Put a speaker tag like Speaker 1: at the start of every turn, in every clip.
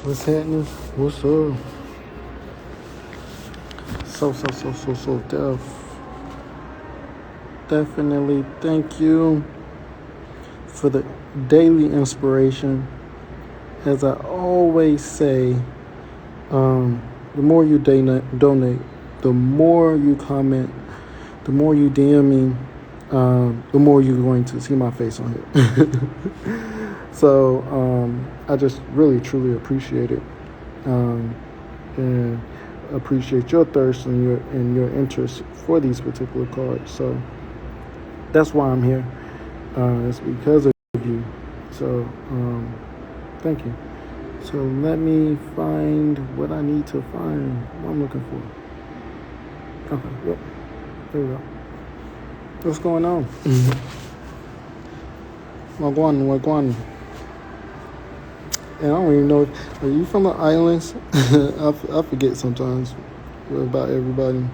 Speaker 1: What's happening? What's up? So, definitely thank you for the daily inspiration. As I always say, the more you donate, the more you comment, the more you DM me, the more you're going to see my face on here. So I just really, truly appreciate it. And appreciate your thirst and your interest for these particular cards. So that's why I'm here. It's because of you. So thank you. So let me find what I need to find. What I'm looking for. Okay. Yep. There we go. What's going on? Wagwan. And I don't even know. Are you from the islands? I forget sometimes about everybody.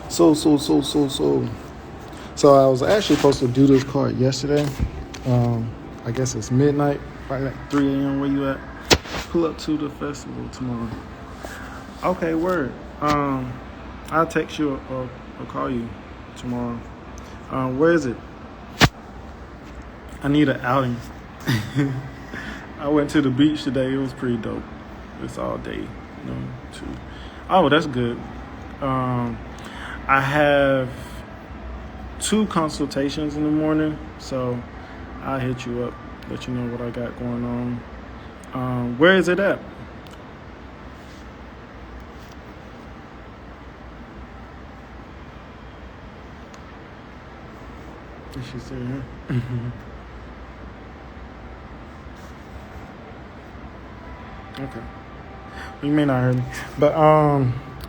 Speaker 1: So I was actually supposed to do this card yesterday. I guess it's midnight, right at 3 a.m. Where you at? Pull up to the festival tomorrow. Okay, word. I'll text you or call you tomorrow. Where is it? I need an outing. I went to the beach today. It was pretty dope. It's all day, too. Oh, that's good. I have 2 consultations in the morning, so I'll hit you up, let you know what I got going on. Where is it at? Is she still here? Okay. You may not hear me. But,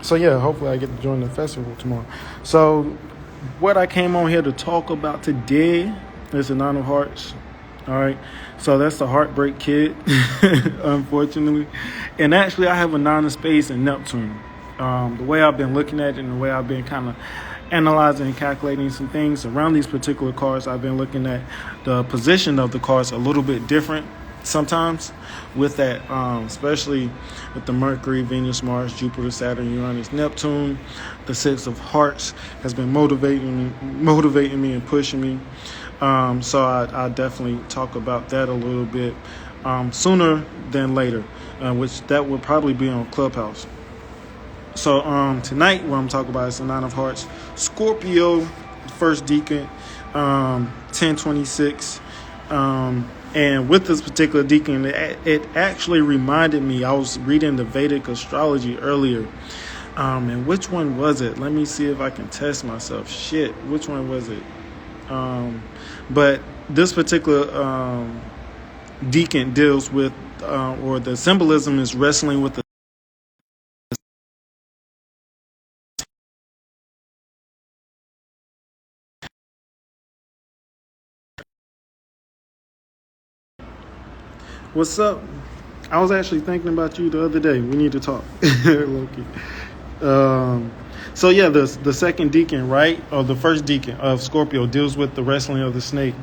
Speaker 1: so yeah, hopefully I get to join the festival tomorrow. So what I came on here to talk about today is the 9 of Hearts. All right. So that's the heartbreak kid, unfortunately. And actually I have a 9 of Spades and Neptune. The way I've been looking at it and the way I've been kind of analyzing and calculating some things around these particular cards, I've been looking at the position of the cards a little bit different sometimes with that, especially with the Mercury, Venus, Mars, Jupiter, Saturn, Uranus, Neptune. The 6 of Hearts has been motivating me and pushing me. So I definitely talk about that a little bit sooner than later, which that will probably be on Clubhouse. So tonight, what I'm talking about is the 9 of Hearts, Scorpio, first decan, 1026. And with this particular decan, it actually reminded me, I was reading the Vedic astrology earlier. And which one was it? Let me see if I can test myself. Which one was it? But this particular decan deals with, or the symbolism is wrestling with the What's up? I was actually thinking about you the other day. We need to talk. So yeah, the second decan, right? Or the first decan of Scorpio deals with the wrestling of the snake.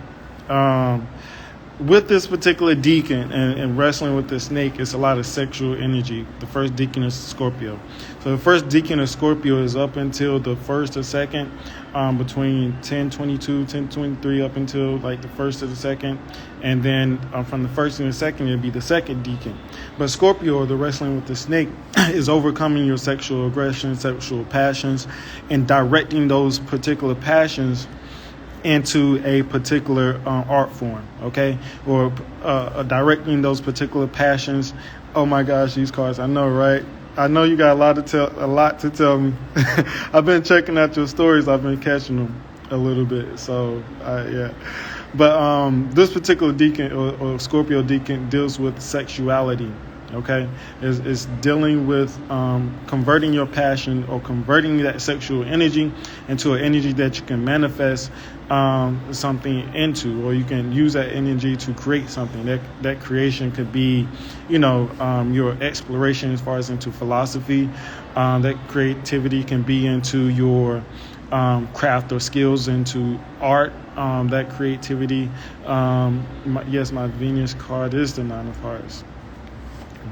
Speaker 1: With this particular decan and wrestling with the snake, it's a lot of sexual energy. The first decan is Scorpio. So the first decan of Scorpio is up until the 1st or 2nd, between 1022, 1023 up until like the 1st or the 2nd. And then from the 1st and the 2nd, it'll be the second decan. But Scorpio, or the wrestling with the snake, is overcoming your sexual aggression, sexual passions, and directing those particular passions into a particular art form, okay? Or directing those particular passions. Oh my gosh, these cards, I know, right? I know you got a lot to tell me. I've been checking out your stories. I've been catching them a little bit. So, yeah. But this particular decan or Scorpio decan deals with sexuality. Okay, is dealing with converting your passion or converting that sexual energy into an energy that you can manifest something into, or you can use that energy to create something. That creation could be, your exploration as far as into philosophy. That creativity can be into your craft or skills into art, that creativity. My Venus card is the Nine of Hearts.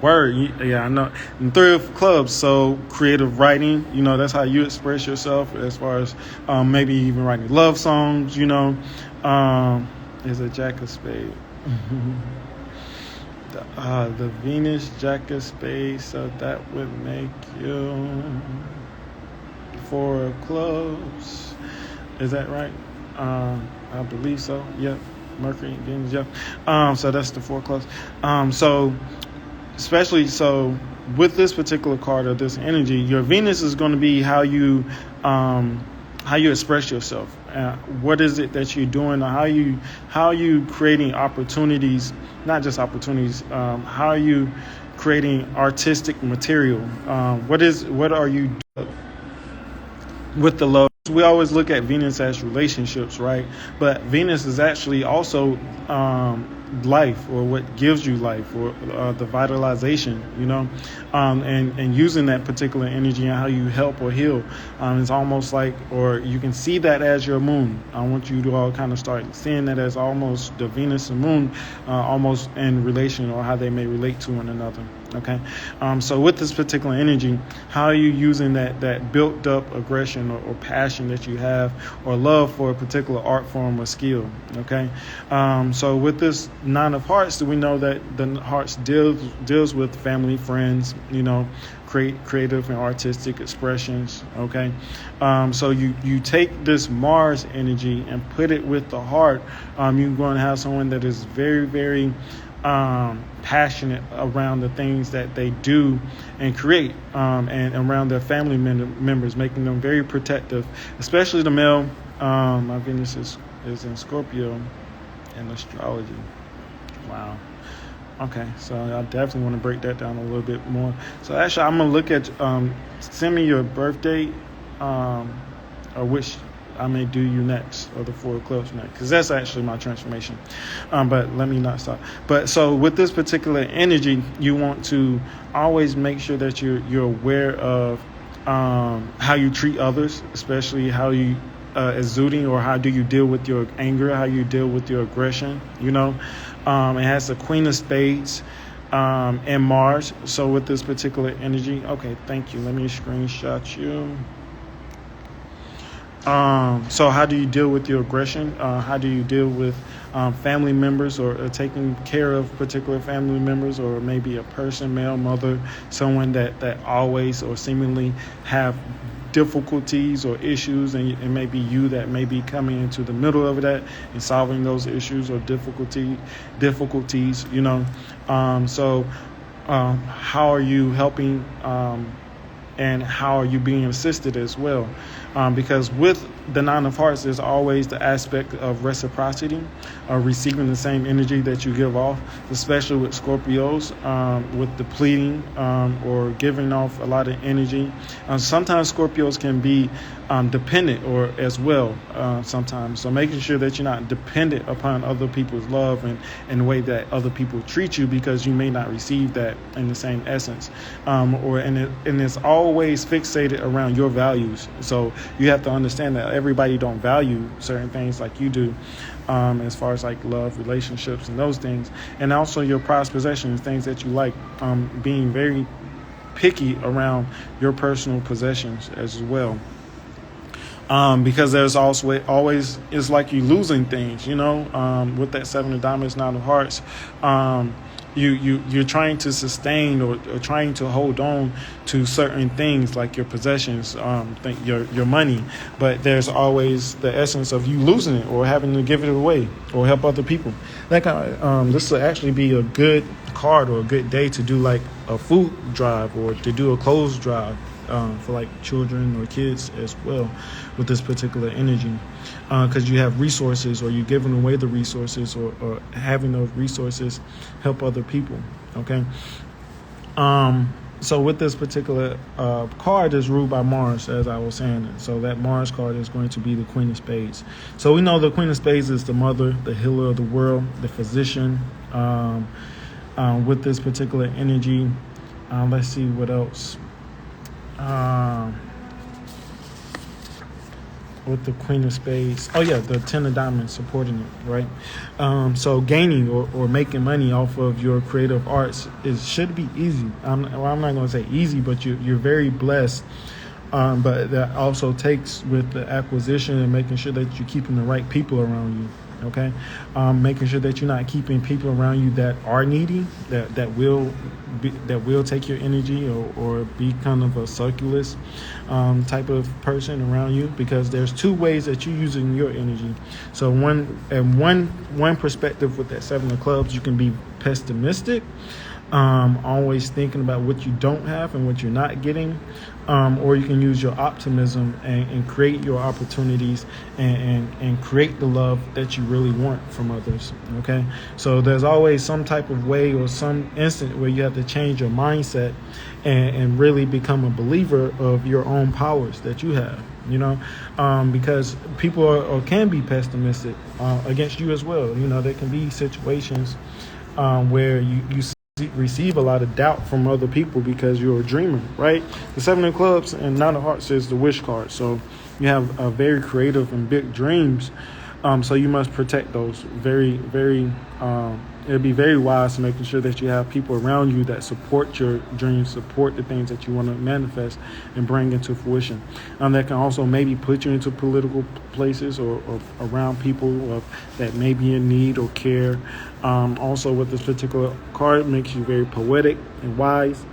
Speaker 1: Word, yeah, I know. And Three of Clubs, so creative writing, that's how you express yourself as far as maybe even writing love songs, is a Jack of Spades. The Venus Jack of Spades, so that would make you Four of Clubs. Is that right? I believe so. Yep. Mercury, Venus, yep. So that's the Four of Clubs. Especially so with this particular card or this energy, your Venus is going to be how you express yourself. What is it that you're doing, or how you creating opportunities, not just opportunities. How are you creating artistic material? What are you doing with the love? We always look at Venus as relationships, right? But Venus is actually also life, or what gives you life, or the vitalization, and using that particular energy and how you help or heal. It's almost like, or you can see that as your moon. I want you to all kind of start seeing that as almost the Venus and moon, almost in relation, or how they may relate to one another. Okay, so with this particular energy, how are you using that built up aggression or passion that you have, or love for a particular art form or skill? Okay, so with this Nine of Hearts, we know that the hearts deals with family, friends, creative and artistic expressions. Okay, so you take this Mars energy and put it with the heart. You're going to have someone that is very, very passionate around the things that they do and create, and around their family members, making them very protective, especially the male. My Venus is in Scorpio in astrology. Wow. Okay, so I definitely want to break that down a little bit more. So actually, I'm going to look at, send me your birth date, or which I may do you next, or the Four of Clubs next, because that's actually my transformation. But let me not stop. But so with this particular energy, you want to always make sure that you're aware of how you treat others, especially how you exuding, or how do you deal with your anger, how you deal with your aggression. It has the Queen of Spades and Mars. So with this particular energy, okay, thank you. Let me screenshot you. So how do you deal with your aggression? How do you deal with family members, or taking care of particular family members, or maybe a person, male, mother, someone that always or seemingly have difficulties or issues, and it may be you that may be coming into the middle of that and solving those issues or difficulties. So how are you helping, and how are you being assisted as well? Because with the Nine of Hearts, there's always the aspect of reciprocity, receiving the same energy that you give off, especially with Scorpios, with depleting or giving off a lot of energy. Sometimes Scorpios can be dependent or as well sometimes. So making sure that you're not dependent upon other people's love and the way that other people treat you, because you may not receive that in the same essence. And it's always fixated around your values. So you have to understand that everybody don't value certain things like you do, as far as like love, relationships, and those things. And also your prized possessions, things that you like, being very picky around your personal possessions as well. Because there's also always, it's like you losing things, with that Seven of Diamonds, Nine of Hearts. You're trying to sustain or trying to hold on to certain things like your possessions, your money, but there's always the essence of you losing it or having to give it away or help other people. This will actually be a good card or a good day to do like a food drive or to do a clothes drive. For like children or kids as well, with this particular energy, because you have resources, or you're giving away the resources, or having those resources help other people. Okay. So with this particular card is ruled by Mars, as I was saying. So that Mars card is going to be the Queen of Spades. So we know the Queen of Spades is the mother, the healer of the world, the physician. With this particular energy, let's see what else. with the Queen of Spades. Oh yeah, the 10 of Diamonds supporting it, right? So gaining or making money off of your creative arts should be easy. I'm not going to say easy, but you're very blessed. But that also takes with the acquisition and making sure that you're keeping the right people around you. Okay, making sure that you're not keeping people around you that are needy, that will take your energy or be kind of a circulus type of person around you, because there's two ways that you're using your energy. So one perspective with that 7 of Clubs, you can be pessimistic, always thinking about what you don't have and what you're not getting, or you can use your optimism and create your opportunities and create the love that you really want from others. Okay, so there's always some type of way or some instant where you have to change your mindset and really become a believer of your own powers that you have. Because people can be pessimistic against you as well. There can be situations where you receive a lot of doubt from other people because you're a dreamer, right? The 7 of Clubs and 9 of Hearts is the wish card. So you have very creative and big dreams. So you must protect those very, very, it'd be very wise to making sure that you have people around you that support your dreams, support the things that you want to manifest and bring into fruition. That can also maybe put you into political places or around people that may be in need or care. Also with this particular card, it makes you very poetic and wise,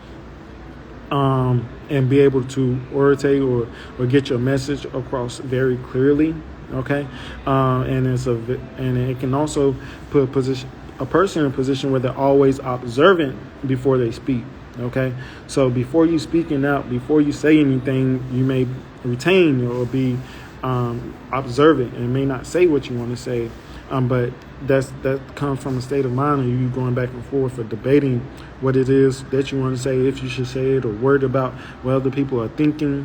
Speaker 1: and be able to orientate or get your message across very clearly. Okay, and it can also put a person in a position where they're always observant before they speak. Okay, so before you speaking out, before you say anything, you may retain or be observant and may not say what you want to say. But that comes from a state of mind of you going back and forth or debating what it is that you want to say, if you should say it, or worried about what other people are thinking.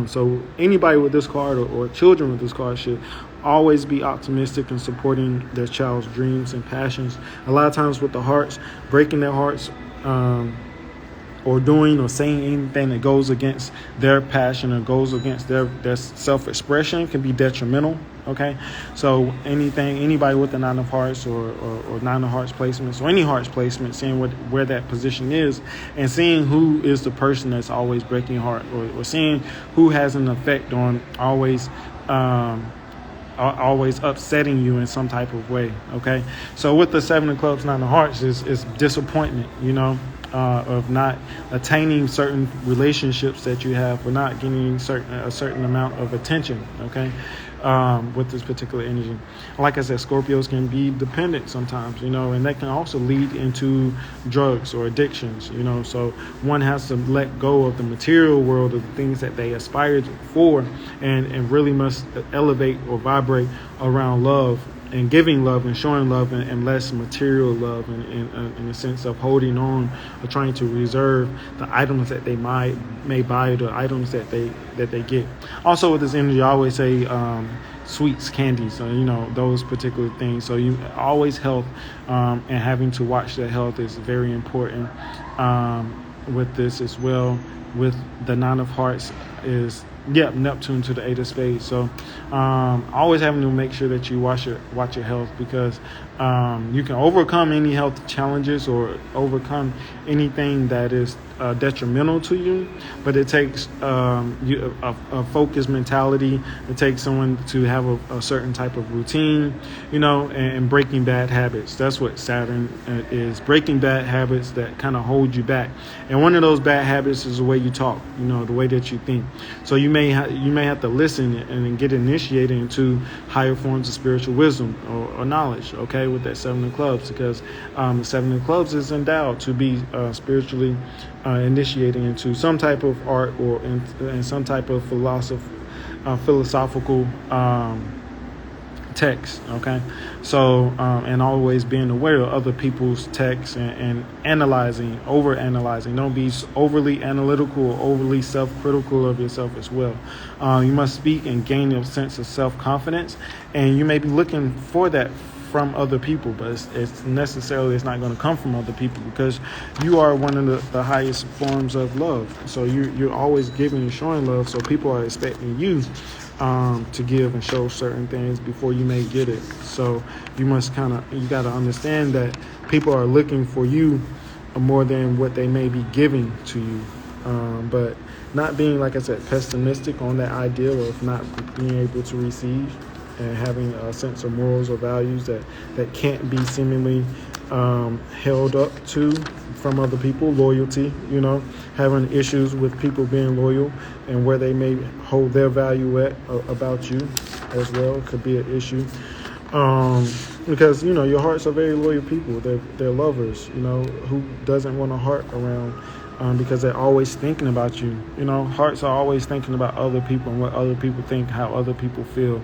Speaker 1: So anybody with this card or children with this card should always be optimistic and supporting their child's dreams and passions. A lot of times with the hearts, breaking their hearts, or doing or saying anything that goes against their passion or goes against their self-expression can be detrimental. Okay, so anybody with the 9 of Hearts or 9 of Hearts placements or any hearts placement, seeing where that position is and seeing who is the person that's always breaking your heart, or seeing who has an effect on always upsetting you in some type of way. Okay, so with the 7 of Clubs, 9 of Hearts is disappointment, of not attaining certain relationships that you have, or not getting a certain amount of attention. Okay, with this particular energy. Like I said, Scorpios can be dependent sometimes, and that can also lead into drugs or addictions, so one has to let go of the material world, of the things that they aspired for, and really must elevate or vibrate around love and giving love and showing love, and less material love, in the sense of holding on or trying to reserve the items that they may buy, or the items that they get. Also with this energy, I always say sweets, candies, those particular things. So you always health, and having to watch their health is very important with this as well. With the 9 of Hearts is Neptune to the 8 of Spades. So always having to make sure that you watch your health, because you can overcome any health challenges or overcome anything that is detrimental to you, but it takes a focused mentality. It takes someone to have a certain type of routine, and breaking bad habits. That's what Saturn is, breaking bad habits that kind of hold you back. And one of those bad habits is the way you talk, the way that you think. So you may have to listen and get initiated into higher forms of spiritual wisdom or knowledge, okay, with that 7 of Clubs, because the 7 of Clubs is endowed to be spiritually initiating into some type of art or in some type of philosophical text. Okay, so and always being aware of other people's texts and over analyzing. Don't be overly analytical or overly self-critical of yourself as well. You must speak and gain a sense of self-confidence, and you may be looking for that from other people, but it's not going to come from other people, because you are one of the highest forms of love. So you're always giving and showing love, so people are expecting you to give and show certain things before you may get it. So you got to understand that people are looking for you more than what they may be giving to you. But not being, like I said, pessimistic on that ideal of not being able to receive, and having a sense of morals or values that can't be seemingly held up to from other people. Loyalty, having issues with people being loyal and where they may hold their value at about you as well could be an issue. Because your hearts are very loyal people. They're lovers. Who doesn't want a heart around? Because they're always thinking about you. Hearts are always thinking about other people and what other people think, how other people feel.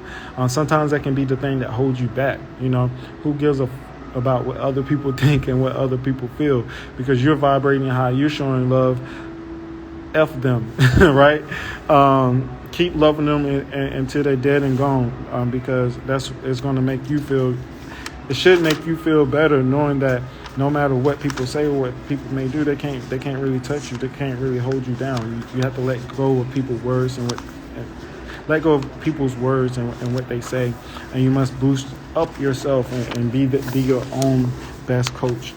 Speaker 1: Sometimes that can be the thing that holds you back. Who gives about what other people think and what other people feel? Because you're vibrating high, you're showing love. F them, right? Keep loving them until they're dead and gone. Because it's going to make you feel. It should make you feel better knowing that no matter what people say or what people may do, they can't really touch you. They can't really hold you down. You have to let go of people's words and what they say, and you must boost up yourself and be your own best coach.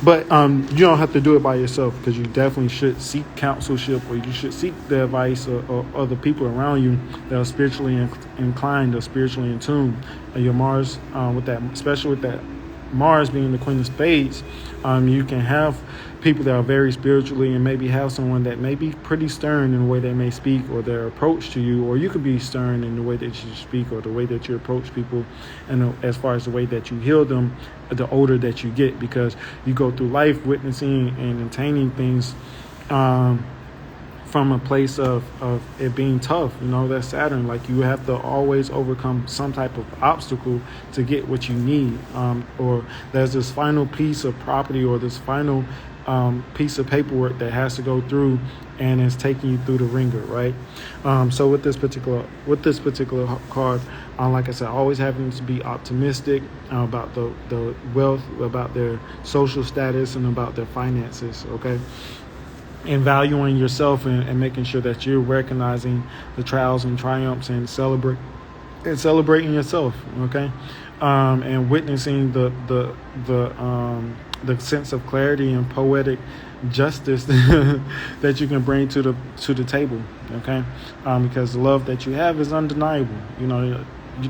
Speaker 1: But you don't have to do it by yourself, because you definitely should seek counselship, or you should seek the advice of other people around you that are spiritually inclined or spiritually in tune. Your Mars, especially with that Mars being the Queen of Spades, you can have people that are very spiritually, and maybe have someone that may be pretty stern in the way they may speak or their approach to you, or you could be stern in the way that you speak or the way that you approach people, and as far as the way that you heal them the older that you get, because you go through life witnessing and attaining things from a place of it being tough. That's Saturn. Like, you have to always overcome some type of obstacle to get what you need, or there's this final piece of property or this final piece of paperwork that has to go through, and it's taking you through the ringer, right? So with this particular card, like I said, always having to be optimistic about the wealth, about their social status, and about their finances, okay? And valuing yourself and making sure that you're recognizing the trials and triumphs and celebrating yourself, okay? And witnessing the sense of clarity and poetic justice that you can bring to the table, okay? Because the love that you have is undeniable.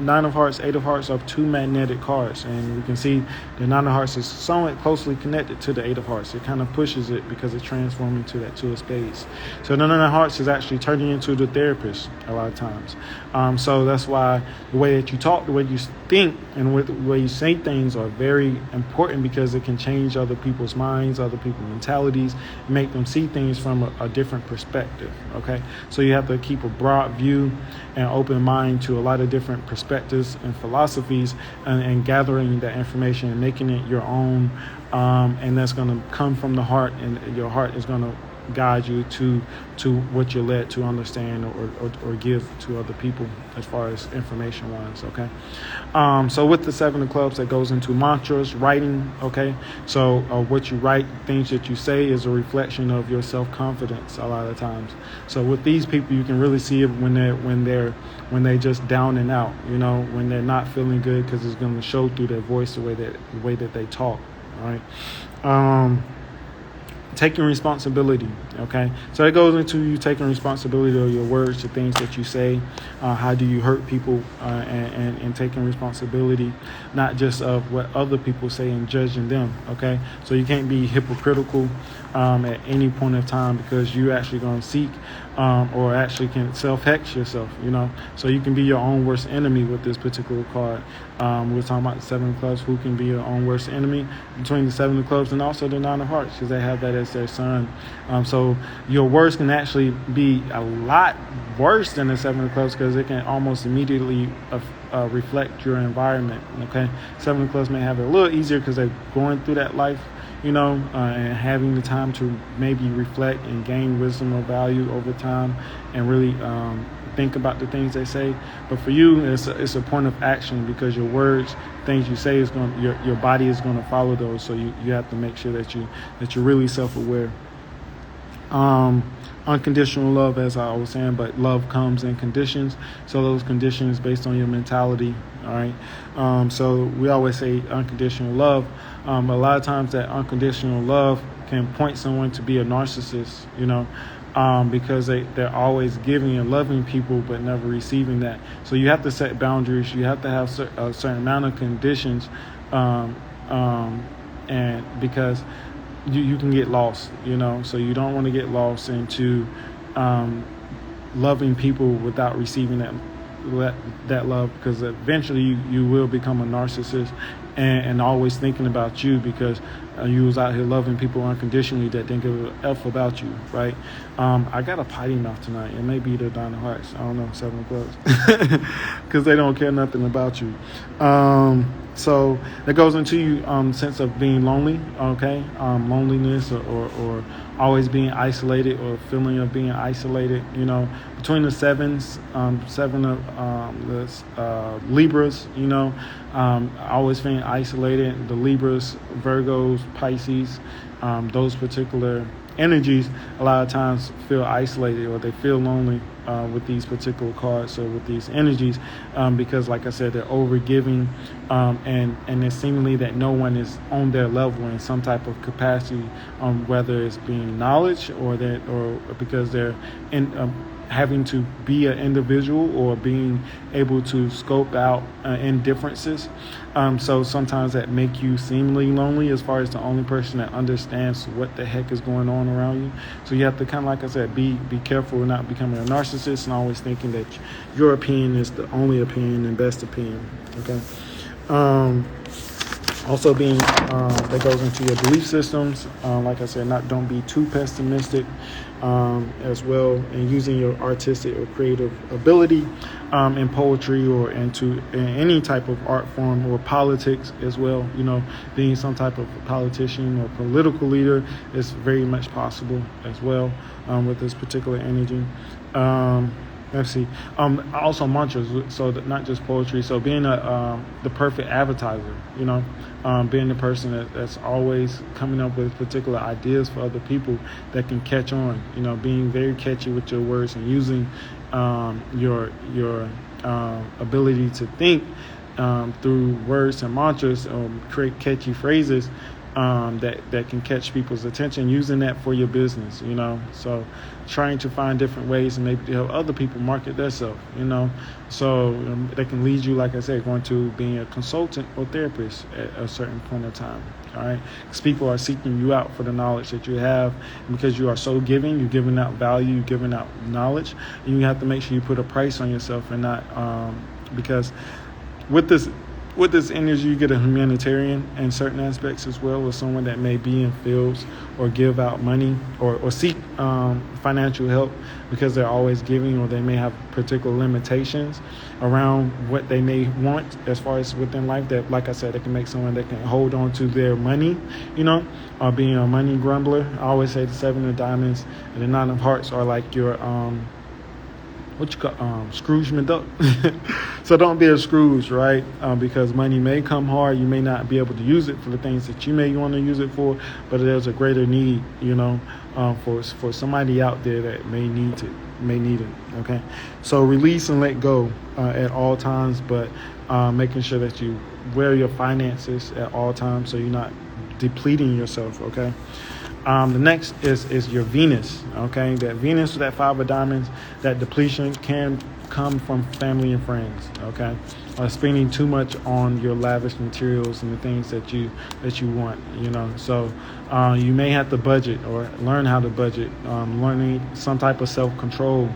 Speaker 1: Nine of Hearts, Eight of Hearts are two magnetic cards, and we can see the Nine of Hearts is somewhat closely connected to the Eight of Hearts. It kind of pushes it because it's transforming into that Two of Spades. So the Nine of Hearts is actually turning into the therapist a lot of times. So that's why the way that you talk, the way you think, and the way you say things are very important, because it can change other people's minds, other people's mentalities, make them see things from a different perspective, okay? So you have to keep a broad view and open mind to a lot of different perspectives and philosophies, and gathering that information and making it your own, and that's going to come from the heart, and your heart is going to guide you to what you're led to understand or give to other people as far as information wise, okay? So with the Seven of Clubs, that goes into mantras, writing, okay? So what you write, things that you say, is a reflection of your self-confidence a lot of times. So with these people, you can really see it when they just down and out, when they're not feeling good, because it's going to show through their voice, the way that they talk, all right? Taking responsibility, okay? So it goes into you taking responsibility of your words, the things that you say, how do you hurt people, and taking responsibility, not just of what other people say and judging them, okay? So you can't be hypocritical at any point of time, because you're actually going to seek or actually can self-hex yourself, So you can be your own worst enemy with this particular card. We're talking about the Seven of Clubs, who can be your own worst enemy between the Seven of Clubs and also the Nine of Hearts, because they have that as their sun. So your worst can actually be a lot worse than the Seven of Clubs, because it can almost immediately reflect your environment, okay? Seven of Clubs may have it a little easier because they're going through that life, and having the time to maybe reflect and gain wisdom or value over time, and really think about the things they say. But for you, it's a point of action, because your words, things you say, your body is going to follow those. So you have to make sure that you're really self-aware. Unconditional love, as I was saying, but love comes in conditions. So those conditions based on your mentality. All right. So we always say unconditional love. A lot of times that unconditional love can point someone to be a narcissist, because they're always giving and loving people but never receiving that. So you have to set boundaries. You have to have a certain amount of conditions, and because you can get lost, so you don't want to get lost into loving people without receiving that love, because eventually you will become a narcissist and always thinking about you, because you was out here loving people unconditionally that didn't give a F about you, right? I got a potty mouth tonight. It may be the Donna Hearts. I don't know, 7 o'clock, because they don't care nothing about you. So that goes into you sense of being lonely, okay? Loneliness or always being isolated, or feeling of being isolated, between the sevens, seven of the Libras, always feeling isolated. The Libras, Virgos, Pisces, those particular energies a lot of times feel isolated, or they feel lonely with these particular cards or with these energies, because like I said, they're over giving, and it's seemingly that no one is on their level in some type of capacity, whether it's being knowledge or because they're having to be an individual, or being able to scope out indifferences. So sometimes that make you seemingly lonely, as far as the only person that understands what the heck is going on around you. So you have to kind of, like I said, be careful not becoming a narcissist and always thinking that your opinion is the only opinion and best opinion. Okay. Also being that goes into your belief systems. Like I said, don't be too pessimistic as well, and using your artistic or creative ability in poetry or in any type of art form, or politics as well. Being some type of politician or political leader is very much possible as well with this particular energy. Let's see. Also mantras, so that not just poetry. So being the perfect advertiser, being the person that's always coming up with particular ideas for other people that can catch on. Being very catchy with your words, and using your ability to think through words and mantras, create catchy phrases that can catch people's attention, using that for your business, so trying to find different ways and maybe to help other people market themselves, so they can lead you, like I said, going to being a consultant or therapist at a certain point of time. All right, because people are seeking you out for the knowledge that you have, and because you are so giving, you're giving out value, you're giving out knowledge, and you have to make sure you put a price on yourself, and not because with this energy, you get a humanitarian in certain aspects as well, with someone that may be in fields or give out money or seek financial help, because they're always giving, or they may have particular limitations around what they may want as far as within life, that, like I said, it can make someone that can hold on to their money, or being a money grumbler. I always say the 7 of diamonds and the 9 of hearts are like your Scrooge McDuck. So don't be a Scrooge, right? Because money may come hard. You may not be able to use it for the things that you may want to use it for, but there's a greater need, for somebody out there that may need it. Okay, so release and let go at all times, but making sure that you wear your finances at all times, so you're not depleting yourself. Okay. The next is your Venus, okay? That Venus, that 5 of diamonds, that depletion can come from family and friends, okay? Spending too much on your lavish materials and the things that you want, So you may have to budget, or learn how to budget, learning some type of self-control.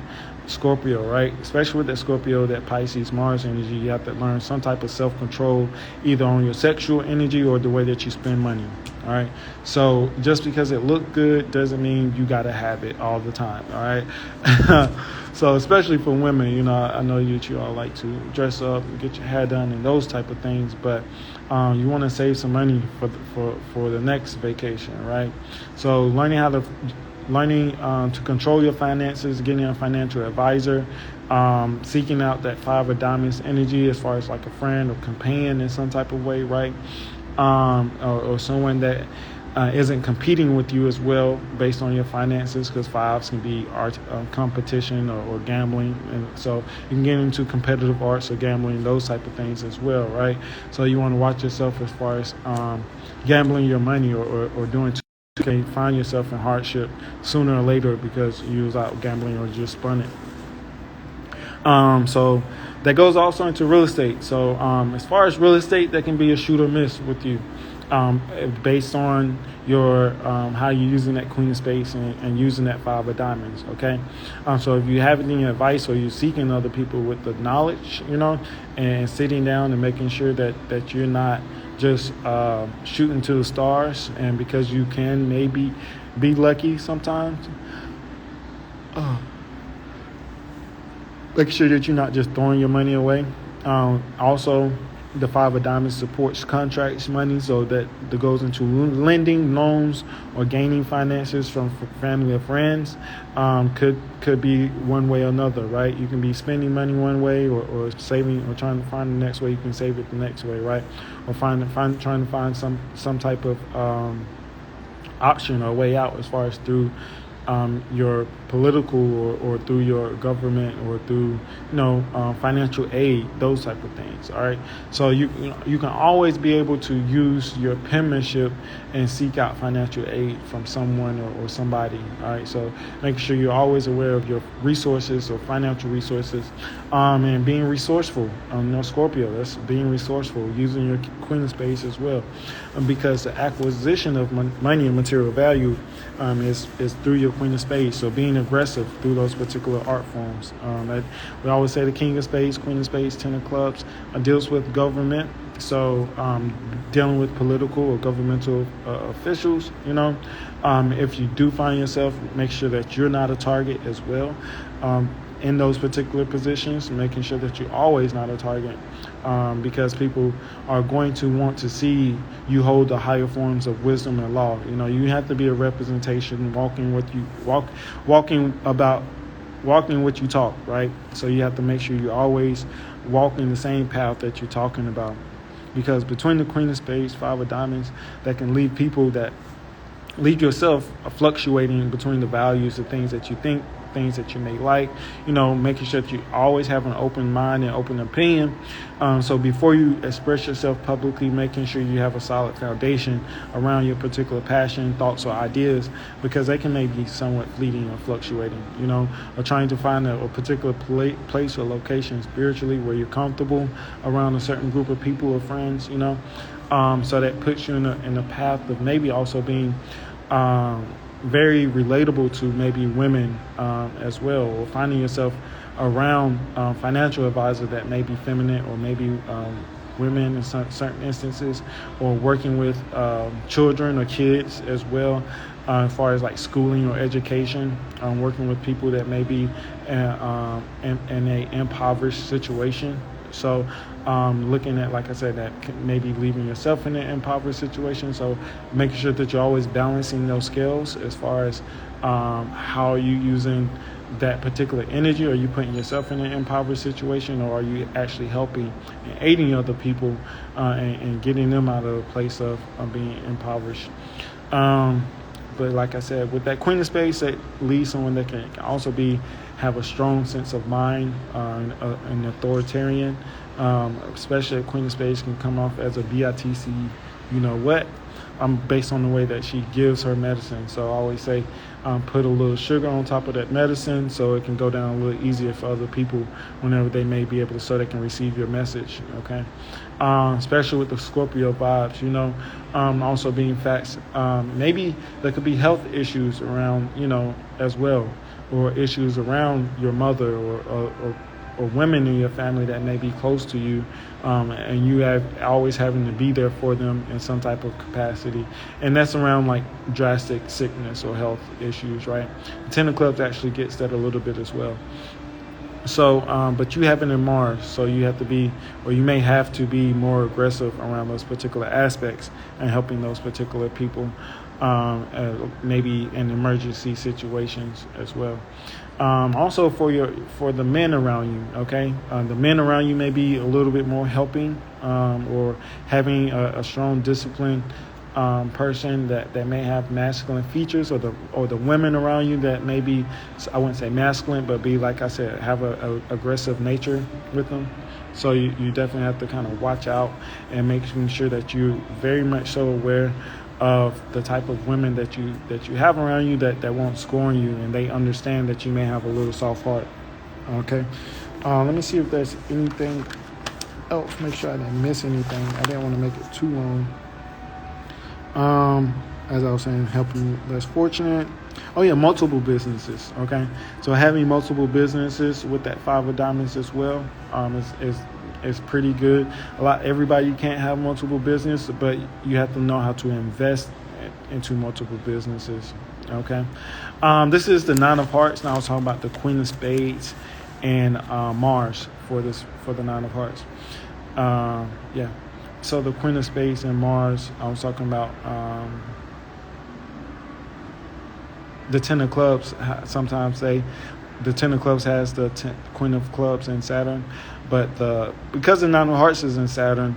Speaker 1: Scorpio, right? Especially with that Scorpio, that Pisces, Mars energy, you have to learn some type of self-control, either on your sexual energy or the way that you spend money. All right. So just because it looked good doesn't mean you got to have it all the time. All right. So especially for women, I know you all like to dress up and get your hair done and those type of things, but you want to save some money for the next vacation, right? So learning to control your finances, getting a financial advisor, seeking out that 5 of diamonds energy as far as like a friend or companion in some type of way, right? Or someone that isn't competing with you as well based on your finances, because fives can be art, competition or gambling, and so you can get into competitive arts or gambling, those type of things as well, right? So you want to watch yourself as far as gambling your money or doing too. You can find yourself in hardship sooner or later because you was out gambling or just spun it. So that goes also into real estate. So as far as real estate, that can be a shoot or miss with you, based on your how you're using that Queen of Spades and using that Five of Diamonds. Okay, so if you have any advice or you're seeking other people with the knowledge, and sitting down and making sure that you're not just shooting to the stars, and because you can maybe be lucky sometimes. Make sure that you're not just throwing your money away. Also, the Five of Diamonds supports contracts money, so that goes into lending, loans, or gaining finances from family or friends. Could be one way or another, right? You can be spending money one way, or saving, or trying to find the next way you can save it the next way, right? Or trying to find some type of option or way out, as far as through your political or through your government, or through financial aid, those type of things. All right, so you can always be able to use your penmanship and seek out financial aid from someone or somebody. All right, so making sure you're always aware of your resources or financial resources, and being resourceful. Scorpio, that's being resourceful, using your Queen of Spades as well, because the acquisition of money and material value is through your Queen of Spades. So being aggressive through those particular art forms. We always say the King of Spades, Queen of Spades, Ten of Clubs deals with government. So dealing with political or governmental officials, if you do find yourself, make sure that you're not a target as well. In those particular positions, making sure that you're always not a target, because people are going to want to see you hold the higher forms of wisdom and law. You have to be a representation, walking what you talk, right? So you have to make sure you're always walking the same path that you're talking about, because between the Queen of Spades, Five of Diamonds, that can leave yourself fluctuating between the values, the things that you think, things that you may like, making sure that you always have an open mind and open opinion. So before you express yourself publicly, making sure you have a solid foundation around your particular passion, thoughts, or ideas, because they can maybe somewhat fleeting or fluctuating, or trying to find a particular place or location spiritually where you're comfortable around a certain group of people or friends, so that puts you in a path of maybe also being very relatable to maybe women as well, or finding yourself around financial advisor that may be feminine, or maybe women in certain instances, or working with children or kids as well, as far as like schooling or education, working with people that may be in a impoverished situation. So looking at, like I said, that maybe leaving yourself in an impoverished situation. So making sure that you're always balancing those scales as far as how are you using that particular energy. Are you putting yourself in an impoverished situation, or are you actually helping and aiding other people and getting them out of a place of being impoverished? But like I said, with that Queen of Spades, that leads someone that can also have a strong sense of mind, an authoritarian, especially a Queen of Spades can come off as a bitch, based on the way that she gives her medicine. So I always say, put a little sugar on top of that medicine so it can go down a little easier for other people whenever they may be able to, so they can receive your message, okay? Especially with the Scorpio vibes, also being facts. Maybe there could be health issues around, as well, or issues around your mother or women in your family that may be close to you, and you have always having to be there for them in some type of capacity. And that's around like drastic sickness or health issues, right? The Ten of Clubs actually gets that a little bit as well. So, but you have it in Mars, so you have to be, or you may have to be more aggressive around those particular aspects and helping those particular people, maybe in emergency situations as well. Also for the men around you, okay? The men around you may be a little bit more helping, or having a strong discipline person that may have masculine features, or the women around you that maybe, I wouldn't say masculine, but be, like I said, have a aggressive nature with them. So you definitely have to kind of watch out and making sure that you're very much so aware of the type of women that you have around you that won't scorn you, and they understand that you may have a little soft heart. Okay. Let me see if there's anything else. Make sure I didn't miss anything. I didn't want to make it too long. As I was saying, helping less fortunate. Oh yeah, multiple businesses. Okay, so having multiple businesses with that 5 of diamonds as well is pretty good. Everybody can't have multiple businesses, but you have to know how to invest into multiple businesses. Okay, this is the 9 of Hearts. Now I was talking about the Queen of Spades and Mars for the 9 of Hearts. Yeah. So the Queen of Spades and Mars, I was talking about the 10 of Clubs. Sometimes the 10 of Clubs has the Queen of Clubs in Saturn, but because the 9 of Hearts is in Saturn,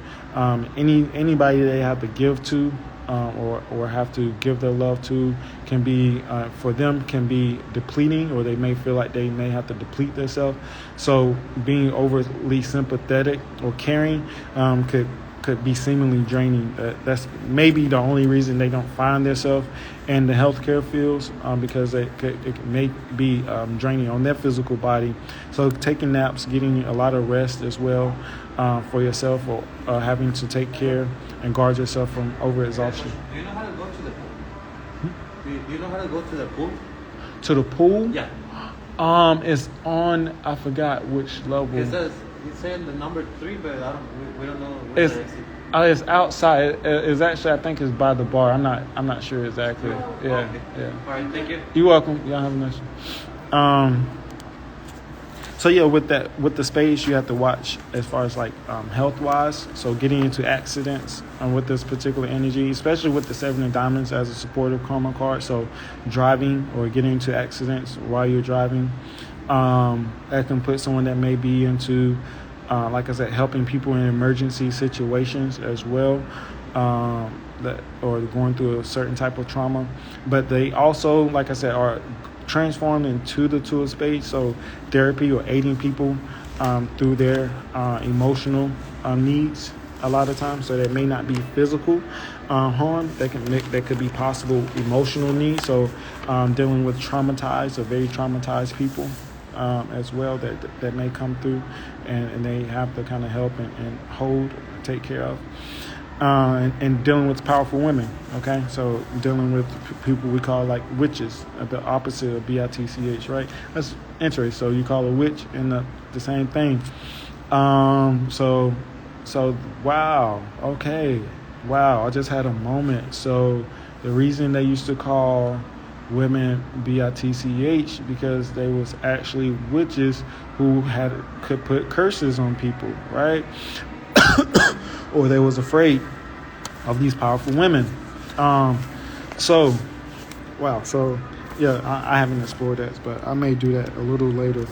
Speaker 1: anybody they have to give to or have to give their love to can be for them can be depleting, or they may feel like they may have to deplete themselves. So being overly sympathetic or caring could be seemingly draining. That's maybe the only reason they don't find themselves in the healthcare fields, because it may be draining on their physical body. So taking naps, getting a lot of rest as well for yourself, or having to take care and guard yourself from overexhaustion.
Speaker 2: Do you know how to go to the pool? Do you know how to go to the pool?
Speaker 1: To the pool?
Speaker 2: Yeah.
Speaker 1: It's on, I forgot which level.
Speaker 2: He's saying the number 3, but we don't know where
Speaker 1: it's outside. It's actually, I think it's by the bar. I'm not sure exactly. Yeah,
Speaker 2: okay.
Speaker 1: Yeah.
Speaker 2: All right, thank you.
Speaker 1: You're welcome. Y'all have a nice one. So yeah, with the spades, you have to watch as far as like health wise. So getting into accidents with this particular energy, especially with the 7 of diamonds as a supportive karma card. So driving or getting into accidents while you're driving, that can put someone that may be into, like I said, helping people in emergency situations as well, or going through a certain type of trauma. But they also, like I said, are transformed into the 2 of Spades. So therapy or aiding people through their emotional needs a lot of times. So that may not be physical harm. That could be possible emotional needs. So dealing with traumatized or very traumatized people as well that may come through, and they have to kind of help and hold, take care of. And dealing with powerful women, okay? So dealing with people we call like witches, the opposite of bitch, right? That's interesting. So you call a witch and the same thing. So wow, okay, wow. I just had a moment. So the reason they used to call women bitch because they was actually witches who could put curses on people, right? Or they was afraid of these powerful women. So yeah, I haven't explored that, but I may do that a little later.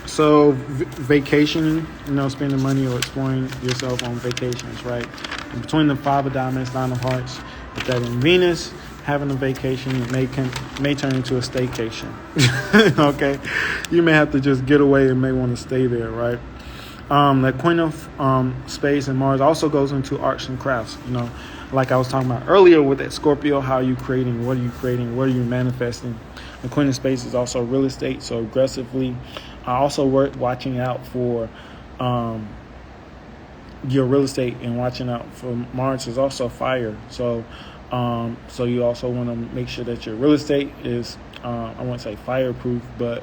Speaker 1: So vacationing, spending money or exploring yourself on vacations, right? And between the 5 of diamonds, 9 of hearts, with that in Venus, having a vacation may turn into a staycation. Okay, you may have to just get away and may want to stay there, right? The Queen of Spades and Mars also goes into arts and crafts. Like I was talking about earlier with that Scorpio, how are you creating? What are you creating? What are you manifesting? The Queen of Spades is also real estate, so aggressively. I also watching out for your real estate, and watching out for Mars is also fire. So you also want to make sure that your real estate is, I won't say fireproof, but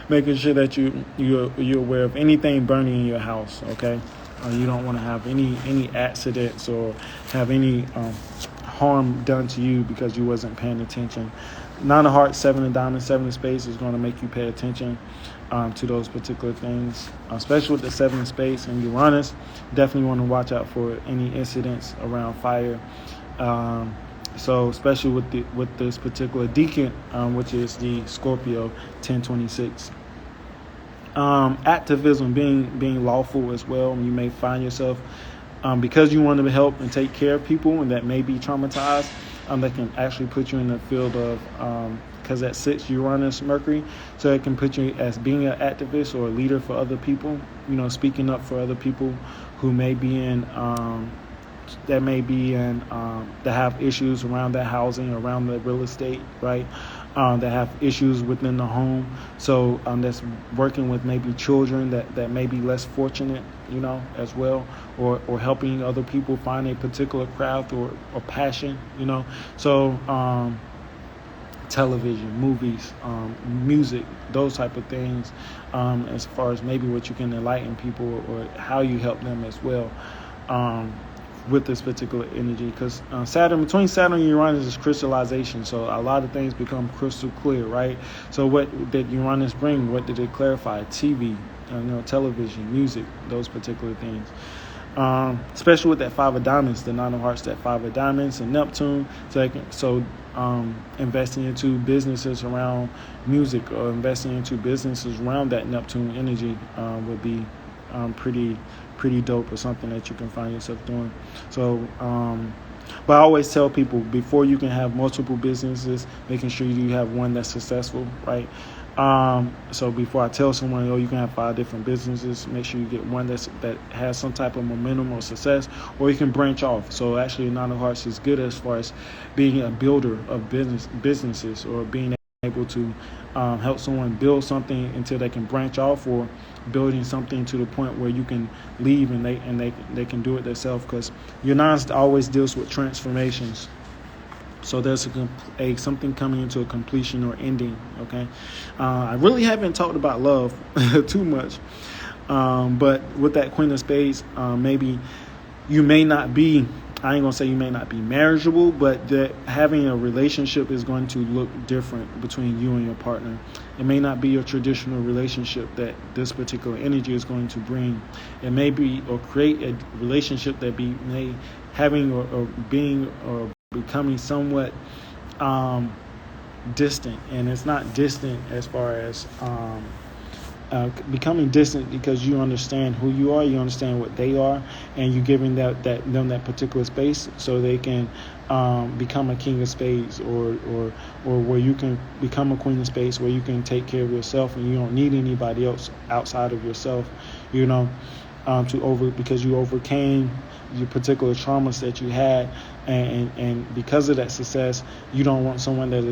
Speaker 1: making sure that you're aware of anything burning in your house. Okay, you don't want to have any accidents or have any harm done to you because you wasn't paying attention. 9 of hearts, 7 of diamonds, 7 of spades is going to make you pay attention to those particular things, especially with the 7 of spades and Uranus. Definitely want to watch out for any incidents around fire. So especially with this particular decan, which is the Scorpio 1026. Activism being lawful as well. You may find yourself because you want to help and take care of people and that may be traumatized, that can actually put you in the field of, because that 6 Uranus Mercury, so it can put you as being an activist or a leader for other people, speaking up for other people who may be that have issues around their housing, around the real estate, right? That have issues within the home. So that's working with maybe children that may be less fortunate, as well, or helping other people find a particular craft or passion, So television, movies, music, those type of things, as far as maybe what you can enlighten people or how you help them as well. With this particular energy, because between Saturn and Uranus is crystallization, so a lot of things become crystal clear, right? So what did Uranus bring? What did it clarify? TV, television, music, those particular things. Especially with that 5 of diamonds, the 9 of hearts, that 5 of diamonds, and Neptune. So investing into businesses around music or investing into businesses around that Neptune energy would be pretty dope, or something that you can find yourself doing. So but I always tell people, before you can have multiple businesses, making sure you have one that's successful, right? So before I tell someone, you can have 5 different businesses, make sure you get one that has some type of momentum or success, or you can branch off. So actually, 9 of hearts is good as far as being a builder of businesses, or being able to help someone build something until they can branch off, or building something to the point where you can leave and they can do it themselves, because your 9 always deals with transformations. So there's something coming into a completion or ending. Okay, I really haven't talked about love too much, but with that Queen of Spades, maybe you may not be. I ain't gonna say you may not be marriageable, but that having a relationship is going to look different between you and your partner. It may not be your traditional relationship that this particular energy is going to bring. It may be, or create a relationship that becoming somewhat distant. And it's not distant as far as becoming distant because you understand who you are, you understand what they are, and you're giving them that particular space so they can become a king of spades, or where you can become a queen of spades, where you can take care of yourself and you don't need anybody else outside of yourself, because you overcame your particular traumas that you had, and because of that success, you don't want someone that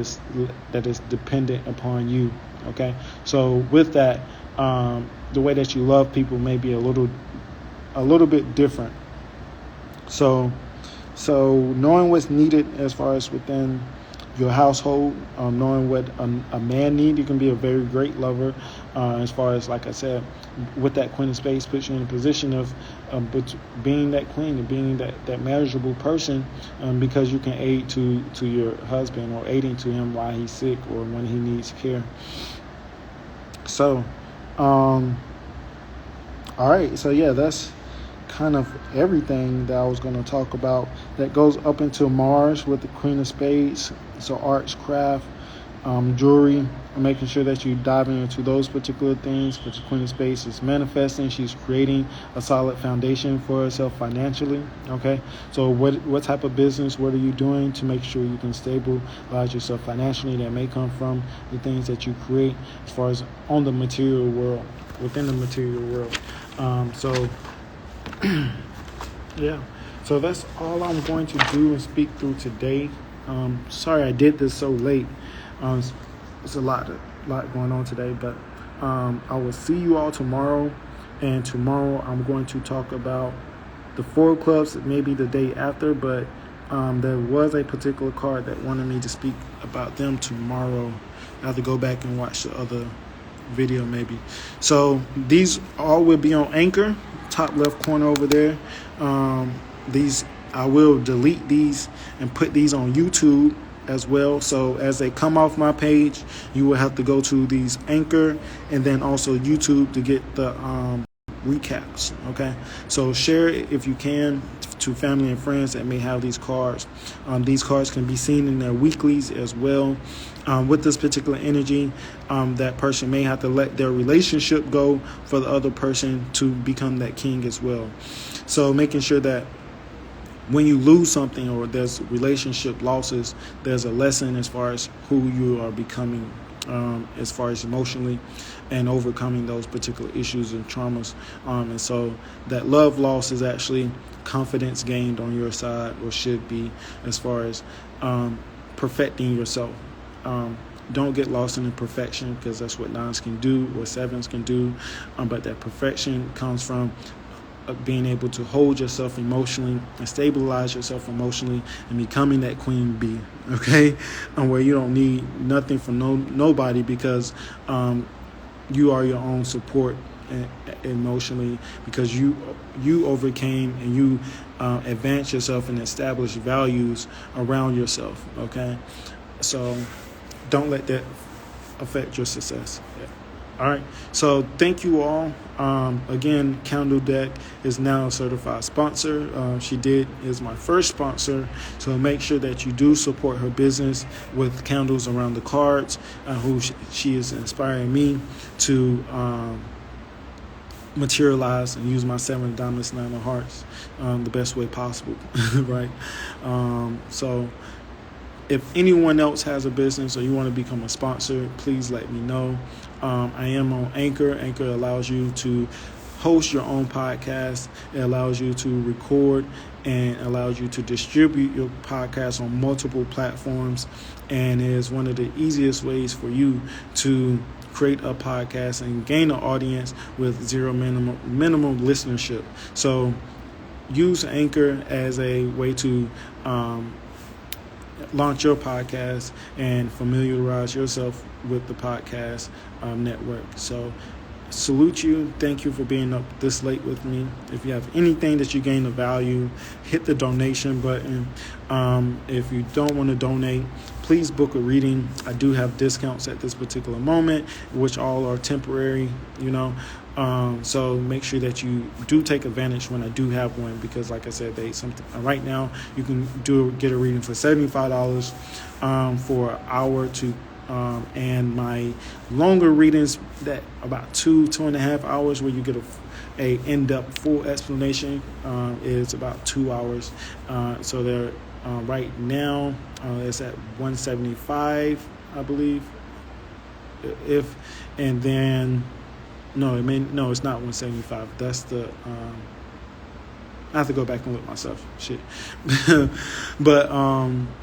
Speaker 1: is dependent upon you. Okay, so with that, the way that you love people may be a little bit different. So knowing what's needed as far as within your household, knowing what a man needs, you can be a very great lover. As far as, like I said, with that Queen of Spades, puts you in a position of being that queen and being that marriageable person, because you can aid to your husband, or aiding to him while he's sick or when he needs care. So, all right. So yeah, that's kind of everything that I was going to talk about. That goes up into Mars with the Queen of Spades. So arts, craft, jewelry, making sure that you diving into those particular things. Because the Queen of Spades is manifesting. She's creating a solid foundation for herself financially. Okay, so what type of business, what are you doing to make sure you can stabilize yourself financially? That may come from the things that you create as far as on the material world, within the material world. So yeah, so that's all I'm going to do and speak through today. Sorry I did this so late. It's a lot going on today, but I will see you all tomorrow. And tomorrow I'm going to talk about the 4 of clubs, maybe the day after, but there was a particular card that wanted me to speak about them tomorrow. I have to go back and watch the other video maybe. So these all will be on Anchor, top left corner over there. These, I will delete these and put these on YouTube as well. So as they come off my page, you will have to go to these Anchor and then also YouTube to get the recaps. Okay, so share it if you can to family and friends that may have these cards. These cards can be seen in their weeklies as well. With this particular energy, that person may have to let their relationship go for the other person to become that king as well. So making sure that when you lose something or there's relationship losses, there's a lesson as far as who you are becoming, as far as emotionally, and overcoming those particular issues and traumas. And so that love loss is actually confidence gained on your side, or should be, as far as perfecting yourself. Don't get lost in the perfection, because that's what 9s can do, or 7s can do. But that perfection comes from being able to hold yourself emotionally and stabilize yourself emotionally, and becoming that queen bee, okay? Where you don't need nothing from nobody, because you are your own support emotionally, because you overcame and you advanced yourself and established values around yourself, okay? So don't let that affect your success. Yeah. All right. So thank you all. Again, Candle Deck is now a certified sponsor. She is my first sponsor. So make sure that you do support her business with candles around the cards, who she is inspiring me to materialize and use my 7 of diamonds, 9 of hearts the best way possible. Right. So if anyone else has a business or you want to become a sponsor, please let me know. I am on Anchor. Anchor allows you to host your own podcast. It allows you to record and allows you to distribute your podcast on multiple platforms, and is one of the easiest ways for you to create a podcast and gain an audience with zero minimum listenership. So use Anchor as a way to launch your podcast and familiarize yourself with the podcast network. So salute you. Thank you for being up this late with me. If you have anything that you gain of value, hit the donation button. If you don't want to donate, please book a reading. I do have discounts at this particular moment, which all are temporary, so make sure that you do take advantage when I do have one, because like I said, right now you can get a reading for $75 for an hour to and my longer readings, that about 2.5 hours, where you get a in-depth full explanation, is about 2 hours. So they're right now it's at $175, I believe. It's not $175. That's the I have to go back and look myself. Shit. But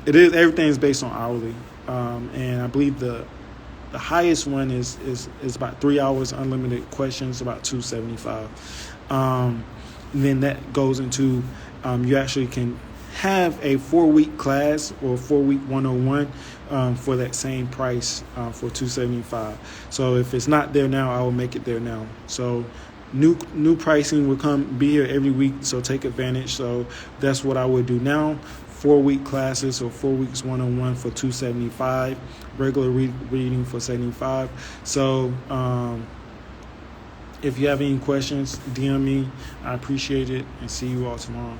Speaker 1: it is, everything is based on hourly. And I believe the highest one is about 3 hours, unlimited questions, about $275. Then that goes into you actually can have a 4-week class or 4-week 101 for that same price for $275. So if it's not there now, I will make it there now. So new pricing will be here every week, so take advantage. So that's what I would do now. 4-week classes or 4 weeks 101 for $275, regular reading for $75. So if you have any questions, DM me. I appreciate it, and see you all tomorrow.